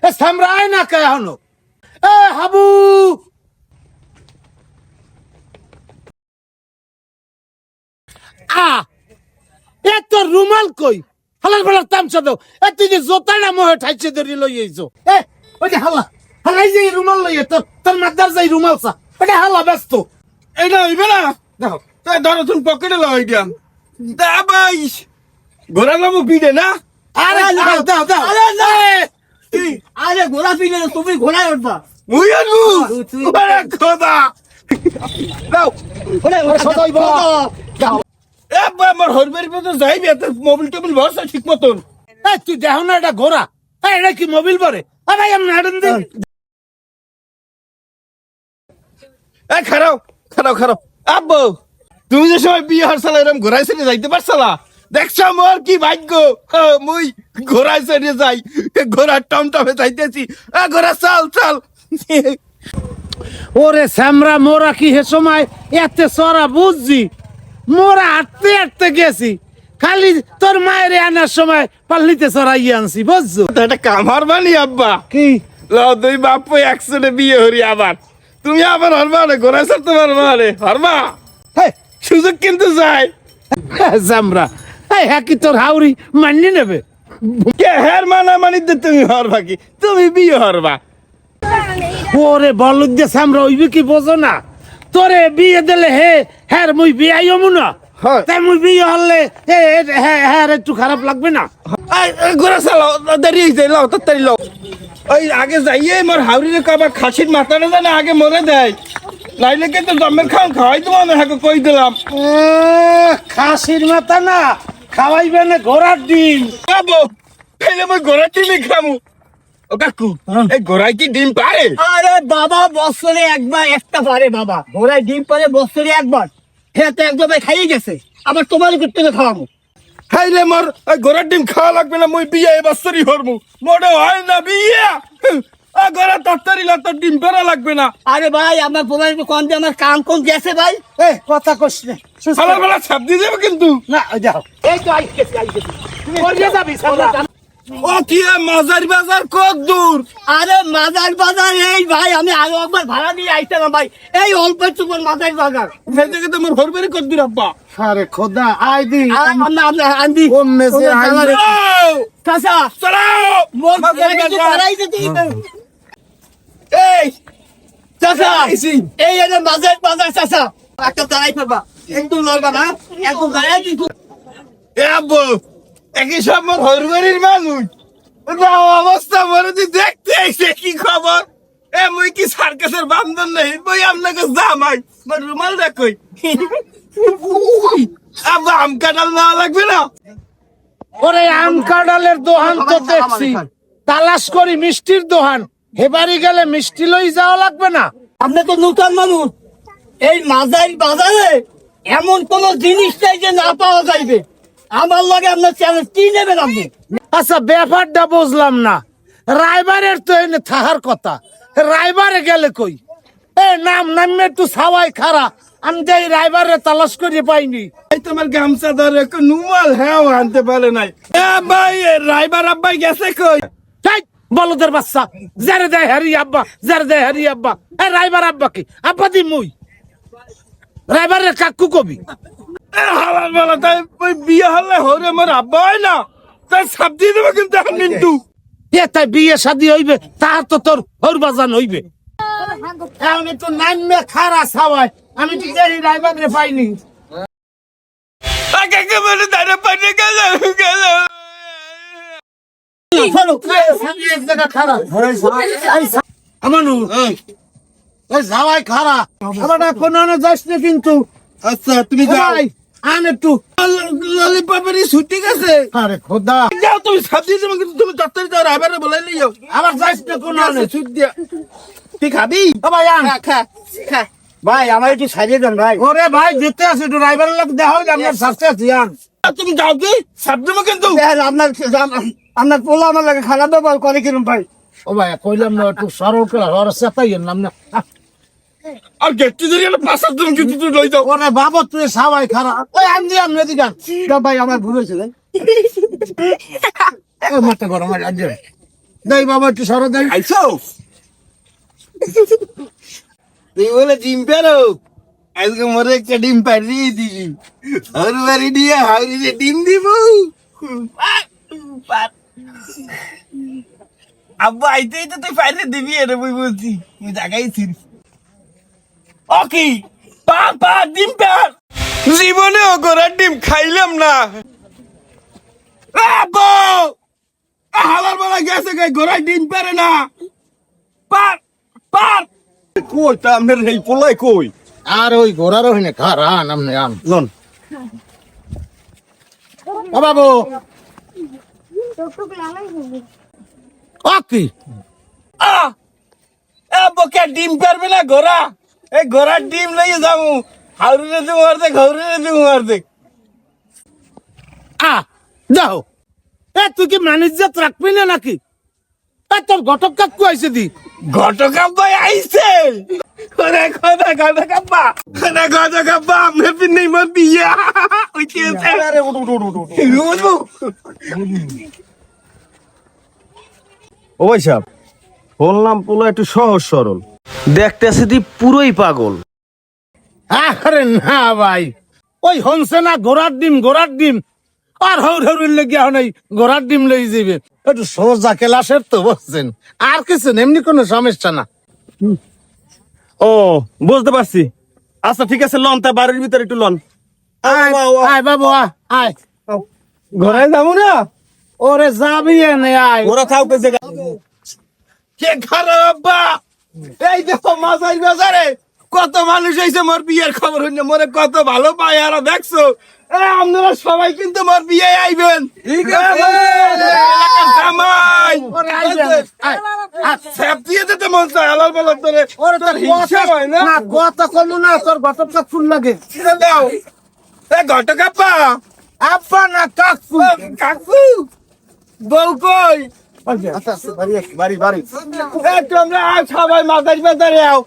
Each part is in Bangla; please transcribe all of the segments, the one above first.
এ সামরাই না কে হনো এ হাবু আ এ তোর রুমাল কই হালার বেলার তামচা দাও এ তুই যে জোতাটা মোহে ঠাইছে ধরি লই আইছো এ ওই যে হালা হালাই যে রুমাল লই তোর তোর মাদার যাই রুমাল সা ওটা হালা ব্যস্ত এইটা হইবে না দেখো তাই ধরো তুমি পকেটে লই দিয়াম দা ভাই ঘোড়া নামো পিঠে না আরে দাও দাও দাও আরে ঘোড়া পিলে তুমি ঘোড়ায় উঠবা মুই আনবো আরে খোদা দাও ওরে সদাই বল দাও এ আমার হরবারি পর্যন্ত যাইবি এত মোবিল টোবিল ভরসা ঠিক মতন এই তুই দেখো না এটা ঘোড়া এটা কি মোবিল পরে ভাই আমি হাঁটেন দিই এ খারাও খারাও খারাও আব্বু তুমি যে সময় বিয়ে হারসালা এরকম ঘোড়ায় ছেড়ে যাইতে পারছালা দেখছ মোর কি ভাগ্য মুই ঘোড়ায় ছেড়ে যাই ঘোড়ার টমটমে যাইতেছি ঘোড়া চাল চাল ওরে স্যামরা মোরা কি হে সময় এতে সরা বুঝছি মোরা হাঁটতে হাঁটতে গেছি খালি তোর মায়ের আনার সময় পাল্লিতে সরাই আনছি বুঝছো এটা কামার বানি আব্বা কি লাও দুই বাপ একসাথে বিয়ে হরি আবার তুমি আবার হরবা রে ঘোড়ায় চড়তে পারবা রে হরবা হে সুযোগ কিন্তু যায় স্যামরা হ্যাঁ কি তোর হাউরি মান্য নেবে কে হের মানা মানিতে তুমি হরবা কি তুমি বিয়ে হরবা ওরে বলদ দিয়ে স্যামরা ওইবে কি বোঝো না তোরে বিয়ে দিলে হে হ্যাঁ মুই বিয়াই হমু না হয়। তাই মুই বিয়ে হলে হ্যাঁ হ্যাঁ একটু খারাপ লাগবে না ঘোড়া চালাও দেরি হয়েছে লাও তাড়াতাড়ি লাও ওই আগে যাইয়ে মোর হাউরিরে কাবার খাসির মাথাটা জানে আগে মরে দেয় নাইলে কিন্তু জমের খান খাওয়াই তোমার আমি হাকে কই দিলাম খাসির মাথা না খাওয়াইবে না ঘোড়ার ডিম খাবো খাইলে মই ঘোড়ার ডিমই খামু ও কাকু এই ঘোড়ায় কি ডিম পারে আরে বাবা বছরে একবার একটা পারে বাবা ঘোড়ায় ডিম পারে বছরে একবার হ্যাঁ তো একবার খাইয়ে গেছে আবার তোমার করতে খাওয়াবো খাইলে মোর ওই ঘোড়ার ডিম খাওয়া লাগবে না মই বিয়ে এবছরই হরমু মোড়ে হয় না বিয়ে ঘোড়া তাড়াতাড়ি তোর ডিম পেরা লাগবে না আরে ভাই আমার তোমার কম দিয়ে আমার কাম কম গেছে ভাই এ কথা কস না সালার বেলা ছাপ দিয়ে দেবে কিন্তু না যাও এই তো আইতেছি তুমি ওইয়ে যাবি সামরা ও কি মাজার বাজার কত দূর আরে মাজার বাজার এই ভাই আমি আরো একবার ভাড়া দিয়ে আইছিলাম ভাই এই অল্প চুপর মাজার বাজার সেদিকে তো মোর হরবারি কত দূর আব্বা আরে খোদা আই দি আন্দি কোন মেসে আই চাচা চালাও মোর মাজার কিছু বাজার। করাই দিতে এই চাচা আইছি। এই এনে মাজার বাজার চাচা একটা দাঁড়াই ফেলবা একদম লড়বা না একদম দাঁড়াই দিত এ আব্বু একই সব মোর হরবারির মানুষ যাও অবস্থা মরে তুই দেখতে আইছে কি খবর এ মুই কি সার্কাসের বান্ধব নেই বই আপনাকে জামাই মোর রুমাল দেখই আব্বা আম কাটাল না লাগবে না ওরে আম কাঁঠালের দোকান তো দেখছি তালাশ করি মিষ্টির দোকান হেবারি গেলে মিষ্টি লই যাওয়া লাগবে না আপনি তো নতুন মানুষ এই মাজার বাজারে এমন কোন জিনিস নাই যে না পাওয়া যাইবে আমার লগে আপনার চ্যালেঞ্জ কি নেবেন আপনি আচ্ছা ব্যাপারটা বুঝলাম না রাইবারের তো এনে থাকার কথা রাইবারে গেলে কই এ নামে একটু সাওয়াই খারা আমি যাই রাইবারে তালাশ করে পাইনি এই তোমার গামছা ধরে নুমাল হ্যাঁ আনতে পারে নাই এ ভাই রাইবার আব্বাই গেছে কই তাই বলদের বাচ্চা যারে দেয় হারি আব্বা যারে দেয় হারি আব্বা এ রাইবার আব্বা কি আব্বা দি মুই রাইবারের কাকু কবি এ হালাল বেলা তাই ওই বিয়ে হলে হরে মোর আব্বা হয় না তাই সাপ দিয়ে দেবো কিন্তু এখন মিন্টু এ তাই বিয়ে শাদী হইবে তার তো তোর হর বাজান হইবে আমি তো নামে খারা সাওয়াই আমি ঠিক জানি রাইবারে পাইনি আগে কে বলে দাঁড়া পানি গেল গেল আমানু এই যাওয়াই খারা আমার কোনো যাস না কিন্তু আচ্ছা তুমি যাও ভাই আন একটু ললিপপের ছুটি গেছে আরে খোদা যাও তুমি সাপ দিয়ে দেবো কিন্তু তুমি তাড়াতাড়ি যাও রাইবারে বলাই নিয়ে যাও আমার যাস না কোনো আনে ছুট দিয়া তুই খাবি ভাই আন ভাই আমার একটু সাজিয়ে দেন ভাই ওরে ভাই যেতে আছে একটু রাইবার লোক দেখা হইলে আপনার শাস্তি আছে আন তুমি যাও কি সাপ দেবো কিন্তু আপনার আপনার পোলা আমার লাগে খারাপ ব্যবহার করে কিরম ভাই ও ভাই কইলাম না একটু সরল করে হর সেটাই নাম না আর গেটটি ধরে গেলে পাঁচটা তুমি কিন্তু তুই লই যাও ওরে বাবা তুই সবাই খারাপ ওই আমি দিলাম এদিকে ভাই আমার ভুল হয়েছে ওই মাথা গরম আজ দেই বাবা একটু সরো দেই। আইছো তুই বলে ডিম পেরো আজকে মরে একটা ডিম পারিয়ে দিবি হাউরি বাড়ি দিয়ে হাউরিতে ডিম দিব আব্বা আইতেই তো তুই পাইরে দিবি এরে বই বলছি তুই দেখাইছিস ওকে পার পার ডিম পার জীবনেও গোড়ার ডিম খাইলাম না আব্বা হালার বলা গেছে গে গোড়ার ডিম পারে না পার পার কই তা আপনার এই পোলাই কই আর ওই ঘোড়ারও হইনে খারা নামনে আম লন ও বাবু ও কি বকে ডিম পারবে না ঘোড়া এই ঘোড়ার ডিম লইয়ে যাবো হাউরিরে তুমি মারতে ঘাউরিরে তুমি মারতে যাও তুই কি ম্যানেজার রাখবি না নাকি তোর ঘটক কাকু আইছে দি ঘটকাব্বা আইছে ওরে কথা ঘটকাব্বা ওরে ঘটকাব্বা আমি পিনে মত দিয়া ওইতে আরে উঠু ও ভাই সাহেব বললাম পোলা একটু সহজ সরল দেখতে আছে তুই পুরোই পাগল। আরে না ভাই ওই হনছে না ঘোড়ার ডিম আর হৌর লেগে এখন এই ঘোড়ার ডিম লই যাবে একটু সোজা ক্লাসের তো বলছেন আর কিছু না, এমনি কোনো সমস্যা না। ও বুঝতে পারছি। আচ্ছা ঠিক আছে লন তা বাড়ির ভিতরে একটু লন। আয় বাবু আয় ঘরে যাবো না ওরে যাবি এনে আয় ওরা থাকবে যে কে খারাপ বা এই দেখো মাঝাই বাজারে কত মানুষ আইছে মোর বিয়ের খবর হইলে মোরে কত ভালো পায় আর দেখছো আপনারা সবাই কিন্তু মোর বিয়ে আইবেন ঠিক আছে এলাকার জামাই ওরে আইবেন, আয়। স্যাপ দিয়ে দিতে মন চায় আলাল বালাল ধরে ওরে তোর হিংসা হয় না কথা কমু না তোর ঘটক কাকুর লাগে দাও এ ঘটকাপ্পা আব্বা না কাকু কাকু বউ কই আচ্ছা বাড়ি এ তোমরা আও সবাই মাঝাই বাজারে আও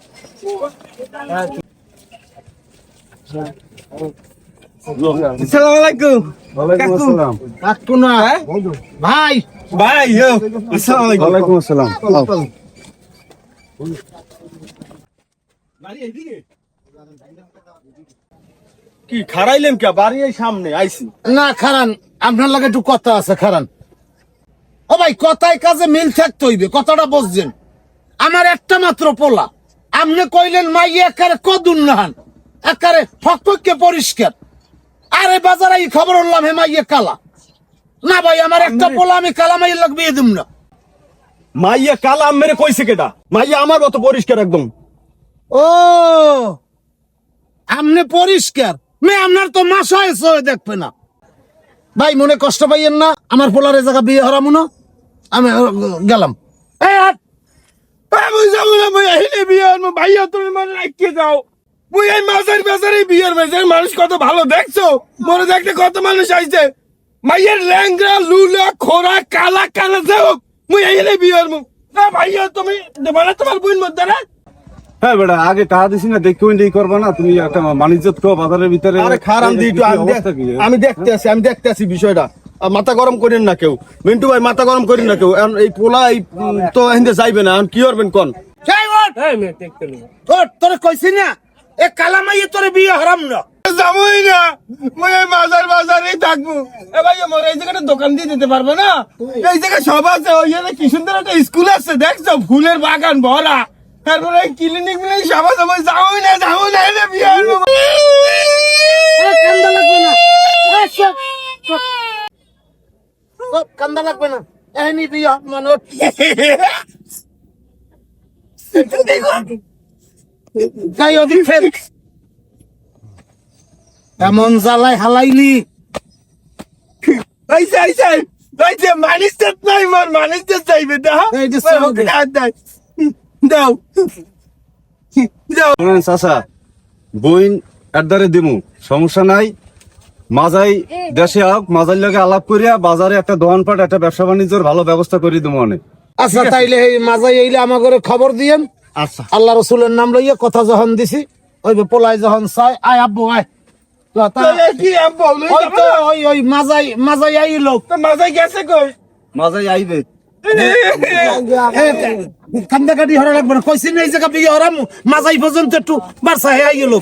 আসসালামু আলাইকুম ওয়ালাইকুম আসসালাম। কাকু না ভাই ভাই আসসালামু আলাইকুম ওয়ালাইকুম আসসালাম। কি খারাইলেন কে বাড়ি এই সামনে আইছি। না খারান আপনার লাগে একটু কথা আছে খারান ও ভাই কথায় কাজে মিল থাকতে হইবে কথাটা বুঝছেন আমার একটা মাত্র পোলা আপনি কইলেন মাই একারে কদুন নাহান একারে ফকফকে পরিষ্কার আরে বাজারে এই খবর হলাম হে মাইয়ে কালা না ভাই আমার একটা পোলা আমি কালা মাইয়ের লাগবে দিম না মাইয়া কালা মেরে কইছে কেটা মাইয়া আমার মতো পরিষ্কার একদম। ও আপনি পরিষ্কার আপনার তো মাস হয়েছে দেখবে না ভাই মনে কষ্ট পাইয়েন না আমার পোলার এ জায়গা বিয়ে হারামু না আমি গেলাম এই হাট আমি যাবো না মই আহিলে বিয়ার মো ভাইয়া তুমি মনে রাখিয়ে যাও মুই এই মাঝার বাজারে বিয়ার বাজারে মানুষ কত ভালো দেখছো মনে দেখতে কত মানুষ আইছে মাইয়ের ল্যাংরা লুলা খোরা কালা কালা যাও মুই আহিলে বিয়ার মো না ভাইয়া তুমি মানে তোমার বোন মধ্যে না হ্যাঁ বেটা আগে টাকা দিছি না দেখে ওই করবা না তুমি একটা মানিজ্জত কো বাজারের ভিতরে। আরে খারাম দি একটু আমি দেখতে আছি বিষয়টা আর মাথা গরম করেন না কেউ মিন্টু ভাই মাথা গরম করেন না কেউ এখন এই পোলা এই তো হিন্দে যাইবে না এখন কি করবেন কোন সেই ওঠ তোরে কইছি না এ কালা মাইয়ে তোরে বিয়ে হারাম না যাবোই না মই এই মাজার বাজারেই থাকবো এ ভাই আমার এই জায়গাটা দোকান দিয়ে দিতে পারবে না এই জায়গায় সব আছে ওই জায়গায় কি সুন্দর একটা স্কুল আছে দেখছো ফুলের বাগান ভরা তারপরে ক্লিনিক মিলিয়ে সব আছে মই যাবোই না এনে বিয়ে করবো কান্দা লাগবে না কান্দা লাগবে না এনি বিয়ে মানুষ যাই ওদিক ফের এমন জ্বালাই হালাইলি আইছে মানিস নাই মোর মানিস চাইবে দাও এই যে সঙ্গে। দাও শুনেন চাচা বইন একদারে দিমু সমস্যা নাই। মাজাই দেশে আপ মাজার লগে আলাপ করিয়া বাজারে একটা দোকানপাট একটা ব্যবসা বাণিজ্যের ভালো ব্যবস্থা করে দিমু অনেক। আচ্ছা তাইলে এই মাঝাই এইলে আমাকে খবর দিয়েন আচ্ছা আল্লাহ রসুলের নাম লইয়া কথা যখন দিছি ওই যে পোলাই যখন চাই আয় আব্বু আয় কি আব্বা ওই তো ওই মাজাই আইলো মাজাই গেছে কই মাজাই আইবে কান্দাকাটি হরা লাগবে না, কইছি না এই জায়গা বিয়ে হরাম মাজাই পর্যন্ত একটু বারসা হয়ে গেল।